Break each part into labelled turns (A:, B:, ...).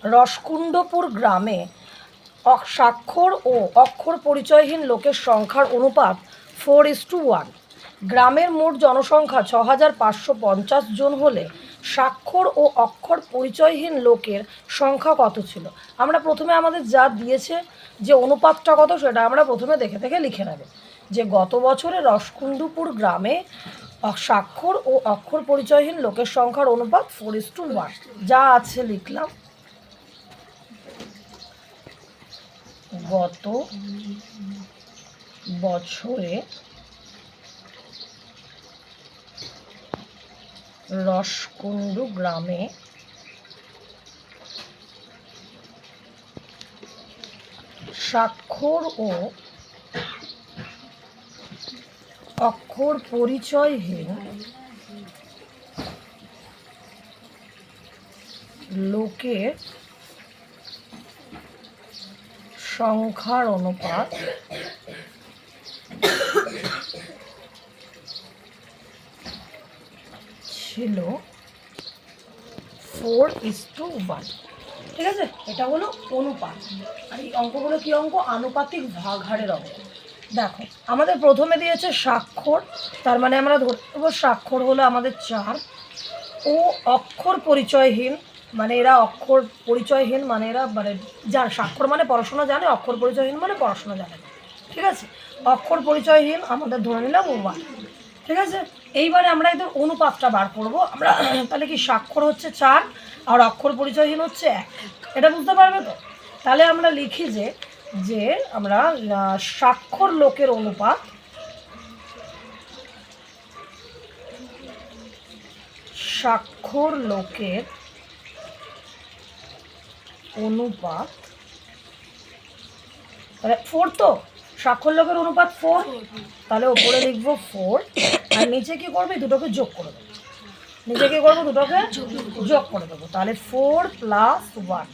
A: রসকুণ্ডপুর গ্রামে স্বাক্ষর ও অক্ষর পরিচয়হীন লোকের সংখ্যার অনুপাত 4:1। গ্রামের মোট জনসংখ্যা 6,550 জন হলে স্বাক্ষর ও অক্ষর পরিচয়হীন লোকের সংখ্যা কত ছিল? আমরা প্রথমে আমাদের যা দিয়েছে যে অনুপাতটা কত সেটা আমরা প্রথমে দেখে দেখে লিখে নেব। যে গত বছরে রসকুণ্ডপুর গ্রামে স্বাক্ষর ও অক্ষর পরিচয়হীন লোকের সংখ্যার অনুপাত 4:1 যা আছে লিখলাম। গত বছরে রসকুণ্ডু গ্রামে স্বাক্ষর ও অক্ষর পরিচয়হীন লোকের সংখ্যার অনুপাত ছিল 4:1। ঠিক আছে, এটা হলো অনুপাত। আর এই অঙ্কগুলো কী অঙ্ক? আনুপাতিক ভাগহারের অঙ্ক। দেখো আমাদের প্রথমে দিয়েছে স্বাক্ষর, তার মানে আমরা ধরতে পারবো স্বাক্ষর হলো আমাদের 4 ও অক্ষর পরিচয়হীন মানে এরা অক্ষর পরিচয়হীন মানে এরা মানে যার স্বাক্ষর মানে পড়াশোনা জানে, অক্ষর পরিচয়হীন মানে পড়াশোনা জানে। ঠিক আছে, অক্ষর পরিচয়হীন আমাদের ধরে নিলাম 1। ঠিক আছে, এইবারে আমরা এদের অনুপাতটা বার করব। আমরা তাহলে কি স্বাক্ষর হচ্ছে 4 আর অক্ষর পরিচয়হীন হচ্ছে 1, এটা বুঝতে পারবে তো? তাহলে আমরা লিখি যে আমরা স্বাক্ষর লোকের অনুপাত স্বাক্ষর লোকের অনুপাত তাহলে 4, তো স্বাক্ষর লোকের অনুপাত 4, তাহলে ওপরে লিখবো 4 আর নিচে কি করবে? দুটোকে যোগ করে দেবো। নিচে কি করবো? দুটোকে যোগ করে দেবো। তাহলে 4 + 1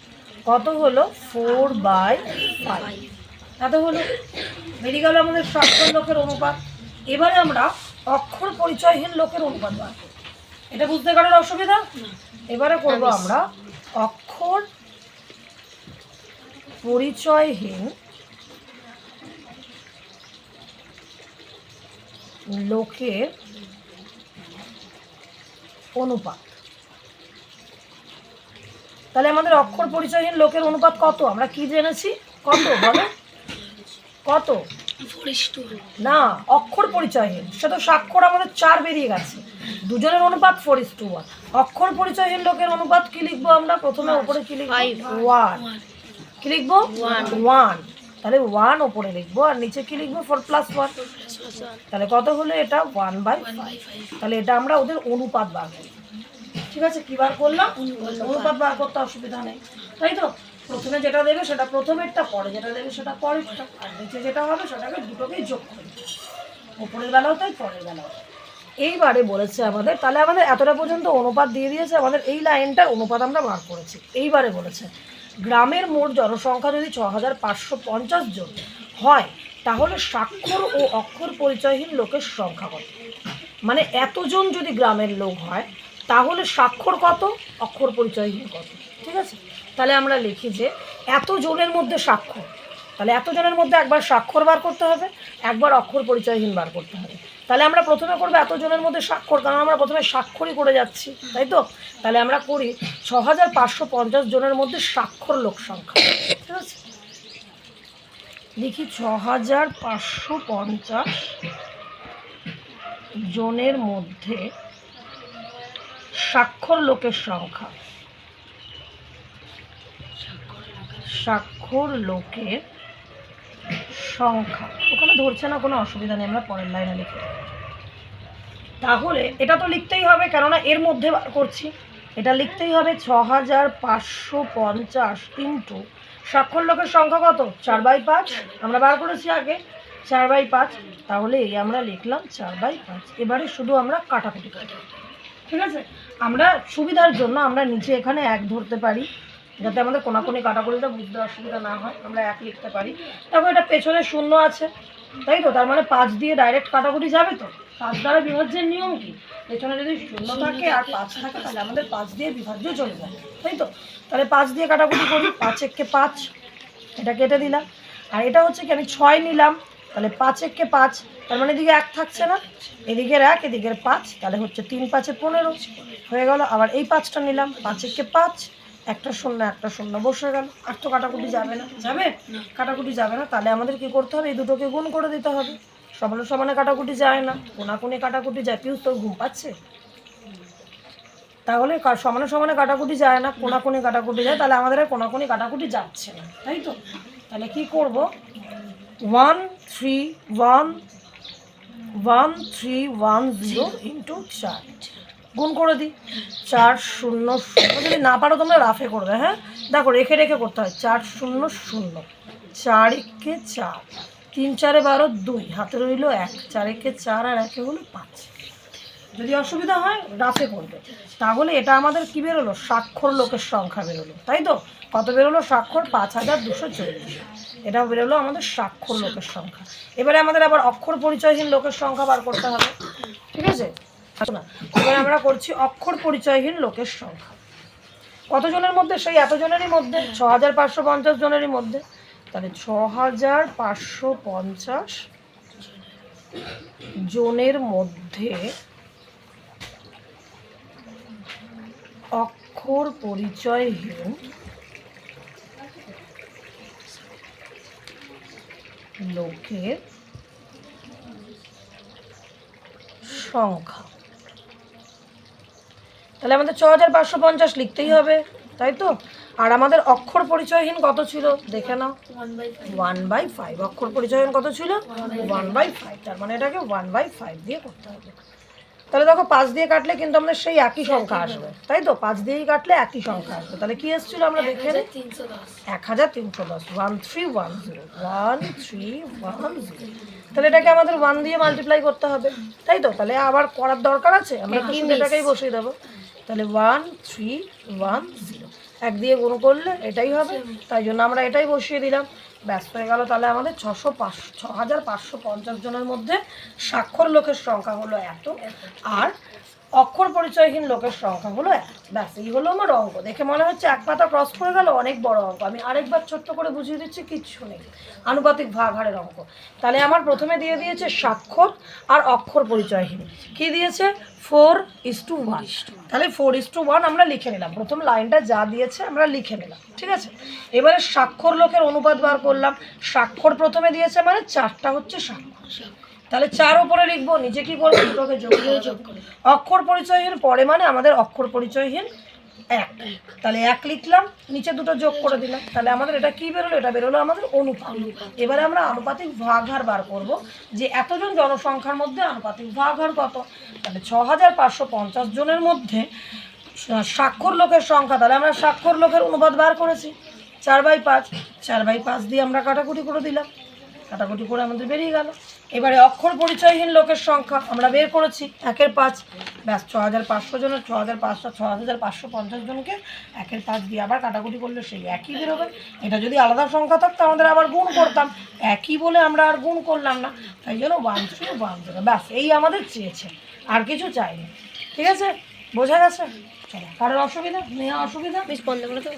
A: কত হলো? 4/5। এত হলো, বেরিয়ে গেল আমাদের স্বাক্ষর লোকের অনুপাত। এবারে আমরা অক্ষর পরিচয়হীন লোকের অনুপাত বার করব। এটা বুঝতে কারোর অসুবিধা? এবারে করব আমরা অক্ষর পরিচয়হীন লোকের অনুপাত। তাহলে আমাদের অক্ষর পরিচয়হীন লোকের অনুপাত কত? আমরা কি জেনেছি? কত বলো? কত?
B: 4:1
A: না, অক্ষর পরিচয়হীন সে তো স্বাক্ষর আমাদের 4 বেরিয়ে গেছে, দুজনের অনুপাত 4:1। অক্ষর পরিচয়হীন লোকের অনুপাত কি লিখবো আমরা? প্রথমে উপরে কি লিখবো? 1। কি লিখবো? 1। তাহলে 1 ওপরে লিখবো আর নিচে কি লিখবো? 4 + 1। তাহলে কত হলো? এটা 1/5। তাহলে এটা আমরা ওদের অনুপাত বার করব। ঠিক আছে, কি বার করলাম? অনুপাত বার করতে অসুবিধা নেই, তাই তো? প্রথমে যেটা দেবে সেটা প্রথমেরটা, পরে যেটা দেবে সেটা পরেরটা, আর নিচে যেটা হবে সেটাকে দুটোকেই যোগ করে দেবে। ওপরের বেলাও তাই, পরের বেলাও তাই। এইবারে বলেছে আমাদের, তাহলে আমাদের এতটা পর্যন্ত অনুপাত দিয়ে দিয়েছে, আমাদের এই লাইনটার অনুপাত আমরা বার করেছি। এইবারে বলেছে গ্রামের মোট জনসংখ্যা যদি 6,550 জন হয় তাহলে স্বাক্ষর ও অক্ষর পরিচয়হীন লোকের সংখ্যা কত? মানে এতজন যদি গ্রামের লোক হয় তাহলে স্বাক্ষর কত, অক্ষর পরিচয়হীন কত? ঠিক আছে, তাহলে আমরা লিখি যে এতজনের মধ্যে স্বাক্ষর, তাহলে এতজনের মধ্যে একবার স্বাক্ষর বার করতে হবে, একবার অক্ষর পরিচয়হীন বার করতে হবে। তাহলে আমরা প্রথমে করবো এতজনের মধ্যে স্বাক্ষর, কারণ আমরা প্রথমে স্বাক্ষরই করে যাচ্ছি, তাই তো? তাহলে আমরা করি 6,550 জনের মধ্যে স্বাক্ষর লোক সংখ্যা। ঠিক আছে, লিখি 6,550 জনের মধ্যে স্বাক্ষর লোকের সংখ্যা। স্বাক্ষর লোকের সংখ্যা ওখানে ধরছে না, কোনো অসুবিধা নেই, আমরা পরের লাইনে লিখে দেবো। তাহলে এটা তো লিখতেই হবে, কেননা এর মধ্যে বার করছি, এটা লিখতেই হবে 6,550 ইন্টু স্বাক্ষর লোকের সংখ্যা কত? 4/5। আমরা বার করেছি আগে 4/5, তাহলে এই আমরা লিখলাম 4/5। এবারে শুধু আমরা কাটাকুটি কাটি। ঠিক আছে, আমরা সুবিধার জন্য আমরা নিচে এখানে 1 ধরতে পারি, যাতে আমাদের কোনাকুনি কাটাকুটিটা বুঝতে অসুবিধা না হয়, আমরা 1 লিখতে পারি। দেখো এটা পেছনে 0 আছে, তাই তো? তার মানে 5 দিয়ে ডাইরেক্ট কাটাকুটি যাবে তো? 5 দ্বারা বিভাজ্যের নিয়ম কি, পেছনে যদি 0 থাকে আর 5 থাকে তাহলে আমাদের 5 দিয়ে বিভাজ্য চলে যায়, তাই তো? তাহলে 5 দিয়ে কাটাকুটি করি, 5 একে 5, এটা কেটে দিলাম। আর এটা হচ্ছে কি আমি 6 নিলাম, তাহলে 5 একে 5, তার মানে এদিকে 1 থাকছে না, এদিকের 1 এদিকের 5, তাহলে হচ্ছে 3 5 15 হয়ে গেল। আবার এই 5টা নিলাম, 5 একে 5, একটা শূন্য বসে গেল। আর তো কাটাকুটি যাবে না, যাবে? কাটাকুটি যাবে না, তাহলে আমাদের কি করতে হবে, এই দুটোকে গুণ করে দিতে হবে। সমানে সমানে কাটাকুটি যায় না, কোনাকুনি কাটাকুটি যায়। পিউস তোর ঘুম পাচ্ছে? তাহলে সমানে সমানে কাটাকুটি যায় না, কোনাকুনি কাটাকুটি যায়, তাহলে আমাদের আর কোনাকুনি কাটাকুটি যাচ্ছে না, তাই তো? তাহলে কি করব, 1 3 1 1 3 1 0 ইন্টু 4 গুণ করে দিই। 4 0 0, যদি না পারো তোমরা রাফে করবে, হ্যাঁ দেখো রেখে রেখে করতে হয়। 4 0 0, 4 একে 4, 3 4 12 2, হাতে রইল 1, 4 একে 4 আর 1 হলো 5। যদি অসুবিধা হয় রাফে করবে। তাহলে এটা আমাদের কি বেরোলো, স্বাক্ষর লোকের সংখ্যা বেরোলো, তাই তো? কত বেরোলো স্বাক্ষর? 5240। এটা বেরোলো আমাদের স্বাক্ষর লোকের সংখ্যা। এবারে আমাদের আবার অক্ষর পরিচয়হীন লোকের সংখ্যা বার করতে হবে, ঠিক আছে? না, এবার আমরা করছি অক্ষর পরিচয়হীন লোকের সংখ্যা। কতজনের মধ্যে? সেই এতজনেরই মধ্যে, 6550 জনেরই মধ্যে। তাহলে 6550 জনের মধ্যে অক্ষর পরিচয়হীন লোকের সংখ্যা। তাহলে আমাদের 6550 লিখতেই হবে, তাই তো? আর আমাদের অক্ষর পরিচয়হীন কত ছিল দেখে নাও, 1/5। অক্ষর পরিচয়হীন কত ছিল? 1/5। তার মানে এটাকে 1/5 দিয়ে করতে হবে। তাহলে দেখো 5 দিয়ে কাটলে কিন্তু আমাদের সেই একই সংখ্যা আসবে, তাই তো? 5 দিয়েই কাটলে একই সংখ্যা আসবে। তাহলে কি এসেছিল আমরা দেখে নিই, 1310, 1310, 1310। তাহলে এটাকে আমাদের 1 দিয়ে মাল্টিপ্লাই করতে হবে, তাই তো? তাহলে আবার করার দরকার আছে? আমরা তো শুধু এটাকেই বসিয়ে দেবো। তাহলে 1310, 1 দিয়ে গুণ করলে এটাই হবে, তাই জন্য আমরা এটাই বসিয়ে দিলাম, ব্যস্ত হয়ে গেল। তাহলে আমাদের 6550 জনের মধ্যে স্বাক্ষর লোকের সংখ্যা হলো এত, আর অক্ষর পরিচয়হীন লোকের সংখ্যা হলো এত। ব্যাস, এই হলো আমার অঙ্ক। দেখে মনে হচ্ছে এক পাতা ক্রস করে গেল, অনেক বড় অঙ্ক। আমি আরেকবার ছোট্ট করে বুঝিয়ে দিচ্ছি, কিচ্ছু নেই, আনুপাতিক ভাগ হারের অঙ্ক। তাহলে আমার প্রথমে দিয়ে দিয়েছে স্বাক্ষর আর অক্ষর পরিচয়হীন, কি দিয়েছে 4:1। তাহলে 4:1 আমরা লিখে নিলাম, প্রথম লাইনটা যা দিয়েছে আমরা লিখে নিলাম, ঠিক আছে? এবারে স্বাক্ষর লোকের অনুপাত বার করলাম। স্বাক্ষর প্রথমে দিয়েছে মানে 4টা হচ্ছে স্বাক্ষর, তাহলে 4 উপরে লিখবো, নিচে কি করবো, দুটোকে যোগ করে। অক্ষর পরিচয়হীন পরে মানে আমাদের অক্ষর পরিচয়হীন 1, তাহলে 1 লিখলাম, নিচে দুটো যোগ করে দিলাম। তাহলে আমাদের এটা কি বেরোলো, এটা বেরোলো আমাদের অনুপাত। এবারে আমরা আনুপাতিক ভাগ হার বার করব, যে এতজন জনসংখ্যার মধ্যে আনুপাতিক ভাগ হার কত। তাহলে 6550 জনের মধ্যে স্বাক্ষর লোকের সংখ্যা, তাহলে আমরা স্বাক্ষর লোকের অনুপাত বার করেছি 4/5। 4/5 দিয়ে আমরা কাটাকুটি করে দিলাম, কাটাকুটি করে আমাদের বেরিয়ে গেল। এবারে অক্ষর পরিচয়হীন লোকের সংখ্যা আমরা বের করেছি 1/5। ব্যাস, 6500 জনের 6550 জনকে 1/5 দিয়ে আবার কাটাকুটি করলে সেই একই বেরোবে। এটা যদি আলাদা সংখ্যা থাকতো আমাদের আবার গুণ করতাম, একই বলে আমরা আর গুণ করলাম না, তাই জন্য 1310। ব্যাস, এই আমাদের চেয়েছে, আর কিছু চাইনি, ঠিক আছে? বোঝা গেছে? চলো, কারোর অসুবিধা নেওয়া? অসুবিধা বেশ বন্ধ করে তো।